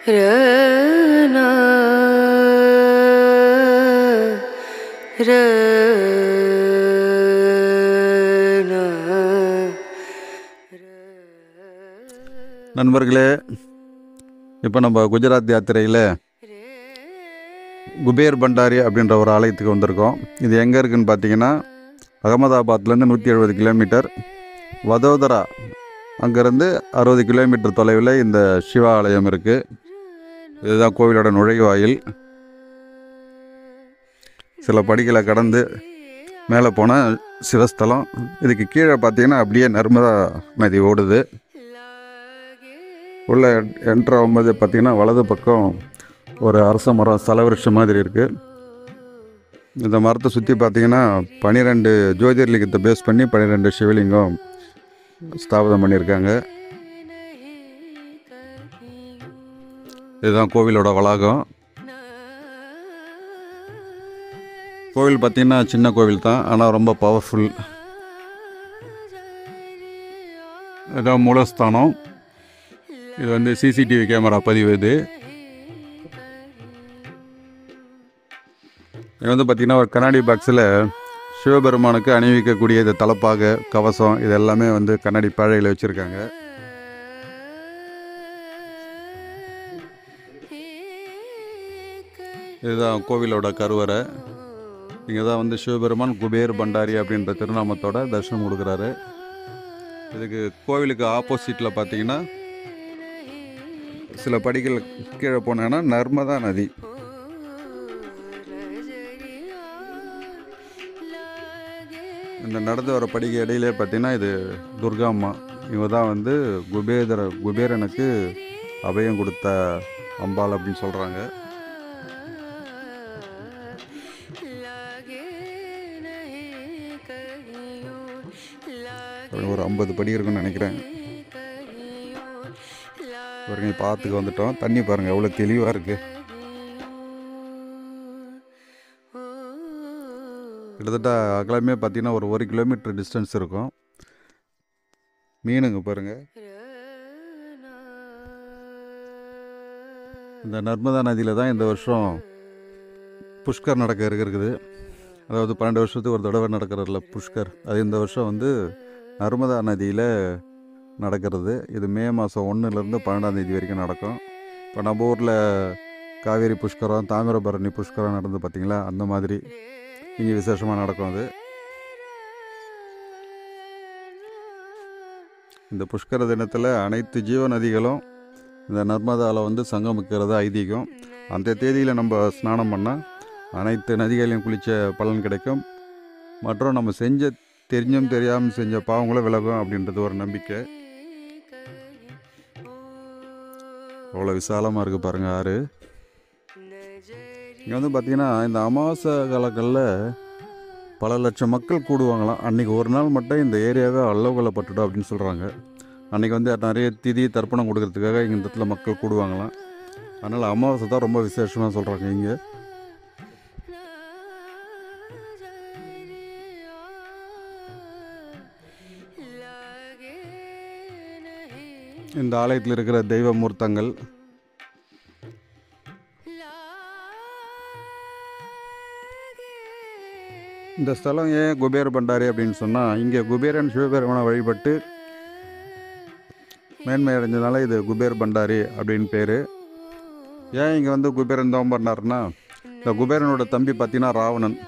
ரனா ரனா. நண்பர்களே, இப்போ நம்ம குஜராத் யாத்திரையில் குபேர் பண்டாரி அப்படின்ற ஒரு ஆலயத்துக்கு வந்திருக்கோம். இது எங்கே இருக்குதுன்னு பார்த்தீங்கன்னா, அகமதாபாத்லேருந்து 170 கிலோமீட்டர், வதோதரா அங்கேருந்து 60 கிலோமீட்டர் தொலைவில் இந்த சிவா ஆலயம் இருக்குது. இதுதான் கோவிலோட நுழைவாயில். சில படிகளை கடந்து மேலே போனால் சிவஸ்தலம். இதுக்கு கீழே பார்த்தீங்கன்னா அப்படியே நர்மதா நதி ஓடுது. உள்ள என்ட்ரு ஆகும்போது பார்த்திங்கன்னா வலது பக்கம் ஒரு அரச மரம் சலவிருஷம் மாதிரி இருக்குது. இந்த மரத்தை சுற்றி பார்த்திங்கன்னா 12 ஜோதிர்லிங்கத்தை பேஸ் பண்ணி 12 சிவலிங்கம் ஸ்தாபனம் பண்ணியிருக்காங்க. இதுதான் கோவிலோட வளாகம். கோவில் பார்த்திங்கன்னா சின்ன கோவில் தான், ஆனால் ரொம்ப பவர்ஃபுல். இதுதான் மூலஸ்தானம். இது வந்து சிசிடிவி கேமரா பதிவு. இது வந்து பார்த்திங்கன்னா ஒரு கண்ணாடி பாக்ஸில் சிவபெருமானுக்கு அணிவிக்கக்கூடிய இது தலப்பாக கவசம் இது எல்லாமே வந்து கண்ணாடி பாழையில் வச்சுருக்காங்க. இதுதான் கோவிலோட கருவறை. இங்கே தான் வந்து சிவபெருமான் குபேர் பண்டாரி அப்படின்ற திருநாமத்தோட தரிசனம் கொடுக்குறாரு. இதுக்கு கோவிலுக்கு ஆப்போசிட்டில் பார்த்தீங்கன்னா சில படிகள் கீழே போனேன்னா நர்மதா நதி. இந்த நடந்து வர படிக்கு இடையிலே பார்த்தீங்கன்னா இது துர்கா அம்மா. இவங்க தான் வந்து குபேரனுக்கு அபயம் கொடுத்த அம்பாள் அப்படின்னு சொல்கிறாங்க. ஒரு 50 படி இருக்குன்னு நினைக்கிறேன். பாருங்க, பார்த்துக்கு வந்துட்டோம். தண்ணி பாருங்கள் எவ்வளோ தெளிவாக இருக்குது. கிட்டத்தட்ட அகலமே பார்த்திங்கன்னா ஒரு 1 கிலோமீட்டர் டிஸ்டன்ஸ் இருக்கும். மீனுங்க பாருங்கள். இந்த நர்மதா நதியில் தான் இந்த வருஷம் புஷ்கர் நடக்க இருக்குது. அதாவது 12 வருஷத்துக்கு ஒரு தடவை நடக்கிறதில்ல புஷ்கர். அது இந்த வருஷம் வந்து நர்மதா நதியில் நடக்கிறது. இது மே மாதம் 1லேருந்து 12ஆம் தேதி வரைக்கும் நடக்கும். இப்போ நம்ம ஊரில் காவேரி புஷ்கரம், தாமிரபரணி புஷ்கரம் நடந்து பார்த்திங்களா, அந்த மாதிரி இங்கே விசேஷமாக நடக்கும். அது இந்த புஷ்கர தினத்தில் அனைத்து ஜீவ நதிகளும் இந்த நர்மதாவில் வந்து சங்கமிக்கிறது ஐதீகம். அந்த தேதியில் நம்ம ஸ்நானம் பண்ணால் அனைத்து நதிகளையும் குளித்த பலன் கிடைக்கும். மற்றும் நம்ம தெரிஞ்சும் தெரியாமல் செஞ்ச பாவங்களும் விலகும் அப்படின்றது ஒரு நம்பிக்கை. அவ்வளோ விசாலமாக இருக்குது பாருங்கள் ஆறு. இங்கே வந்து பார்த்திங்கன்னா இந்த அமாவாசை காலங்களில் பல லட்சம் மக்கள் கூடுவாங்களாம். அன்றைக்கி ஒரு நாள் மட்டும் இந்த ஏரியாவே அல்லோகலப்பட்டுடும் அப்படின்னு சொல்கிறாங்க. அன்றைக்கி வந்து நிறைய திதி தர்ப்பணம் கொடுக்கறதுக்காக இங்கே இந்த இடத்துல மக்கள் கூடுவாங்களாம். அதனால் அமாவாசை தான் ரொம்ப விசேஷமாக சொல்கிறாங்க இங்கே. இந்த ஆலயத்தில் இருக்கிற தெய்வ மூர்த்தங்கள் இந்த ஸ்தலம் ஏன் குபேர் பண்டாரி அப்படின்னு சொன்னால், இங்கே குபேரன் சிவபெருமானை வழிபட்டு மேன்மை அடைஞ்சதுனால இது குபேர் பண்டாரி அப்படின்னு பேர். ஏன் இங்கே வந்து குபேரன் தவம் பண்ணார்னா, இந்த குபேரனோட தம்பி பார்த்தீங்கன்னா ராவணன்.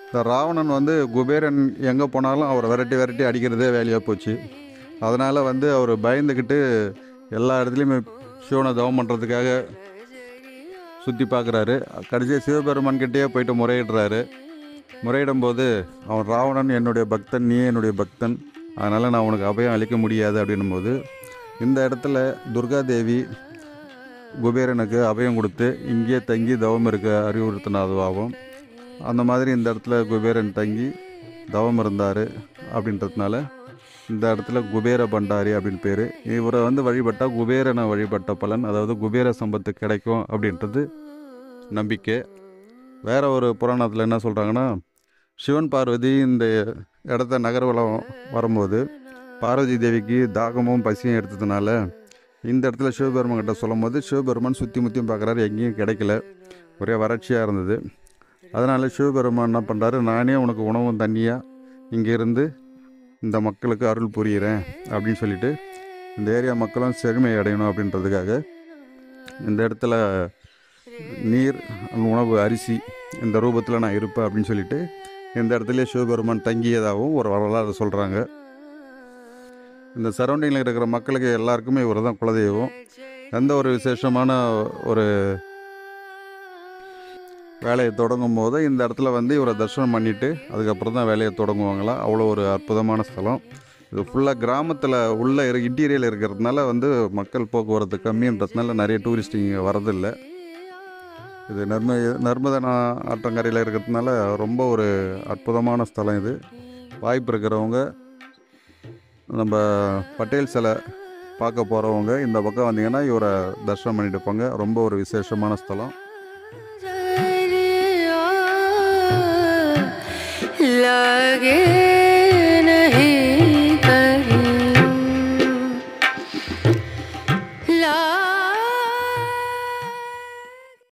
இந்த ராவணன் வந்து குபேரன் எங்கே போனாலும் அவரை விரட்டி அடிக்கிறதே வேலையாக போச்சு. அதனால் வந்து அவர் பயந்துக்கிட்டு எல்லா இடத்துலையுமே சிவனை தவம் பண்ணுறதுக்காக சுற்றி பார்க்குறாரு. கடைசியாக சிவபெருமான்கிட்டே போயிட்டு முறையிடும்போது அவன் ராவணன் என்னுடைய பக்தன், நீ என்னுடைய பக்தன், அதனால் நான் உனக்கு அபயம் அளிக்க முடியாது அப்படின்னும்போது இந்த இடத்துல துர்காதேவி குபேரனுக்கு அபயம் கொடுத்து இங்கேயே தங்கி தவம் இருக்க அறிவுறுத்தினதுவாகும். அந்த மாதிரி இந்த இடத்துல குபேரன் தங்கி தவம் இருந்தார் அப்படின்றதுனால இந்த இடத்துல குபேர பண்டாரி அப்படின்னு பேர். இவரை வந்து வழிபட்டால் குபேரனை வழிபட்ட பலன், அதாவது குபேர சம்பத்து கிடைக்கும் அப்படின்றது நம்பிக்கை. வேறு ஒரு புராணத்தில் என்ன சொல்கிறாங்கன்னா, சிவன் பார்வதி இந்த இடத்த நகர்வலம் வரும்போது பார்வதி தேவிக்கு தாகமும் பசியும் எடுத்ததுனால இந்த இடத்துல சிவபெருமான் கிட்ட சொல்லும் போது சிவபெருமான் சுற்றி முற்றியும் பார்க்குறாரு, எங்கேயும் கிடைக்கல, ஒரே வறட்சியாக இருந்தது. அதனால் சிவபெருமான் என்ன பண்ணுறாரு, நானே உனக்கு உணவும் தண்ணியாக இங்கே இருந்து இந்த மக்களுக்கு அருள் புரிகிறேன் அப்படின்னு சொல்லிட்டு இந்த ஏரியா மக்களும் செழுமை அடையணும் அப்படின்றதுக்காக இந்த இடத்துல நீர், உணவு, அரிசி இந்த ரூபத்தில் நான் இருப்பேன் அப்படின்னு சொல்லிட்டு இந்த இடத்துல சிவபெருமான் தங்கியதாகவும் ஒரு வரலாறு சொல்கிறாங்க. இந்த சரௌண்டிங்கில் இருக்கிற மக்களுக்கு எல்லாருக்குமே இவர் தான் குலதெய்வம். எந்த ஒரு விசேஷமான ஒரு வேலையை தொடங்கும் போது இந்த இடத்துல வந்து இவரை தரிசனம் பண்ணிவிட்டு அதுக்கப்புறம் தான் வேலையை தொடங்குவாங்களாம். அவ்வளோ ஒரு அற்புதமான ஸ்தலம் இது. ஃபுல்லாக கிராமத்தில் உள்ள இன்டீரியரில் இருக்கிறதுனால வந்து மக்கள் போக்குவரத்து கம்மின்றதுனால நிறைய டூரிஸ்ட் இங்கே வரதில்லை. இது நர்மதை ஆற்றங்கரையில் இருக்கிறதுனால ரொம்ப ஒரு அற்புதமான ஸ்தலம் இது. வாய்ப்பு இருக்கிறவங்க, நம்ம பட்டேல் சிலை பார்க்க போகிறவங்க இந்த பக்கம் வந்தீங்கன்னா இவரை தரிசனம் பண்ணிட்டு போங்க. ரொம்ப ஒரு விசேஷமான ஸ்தலம். लगे नहीं कहीं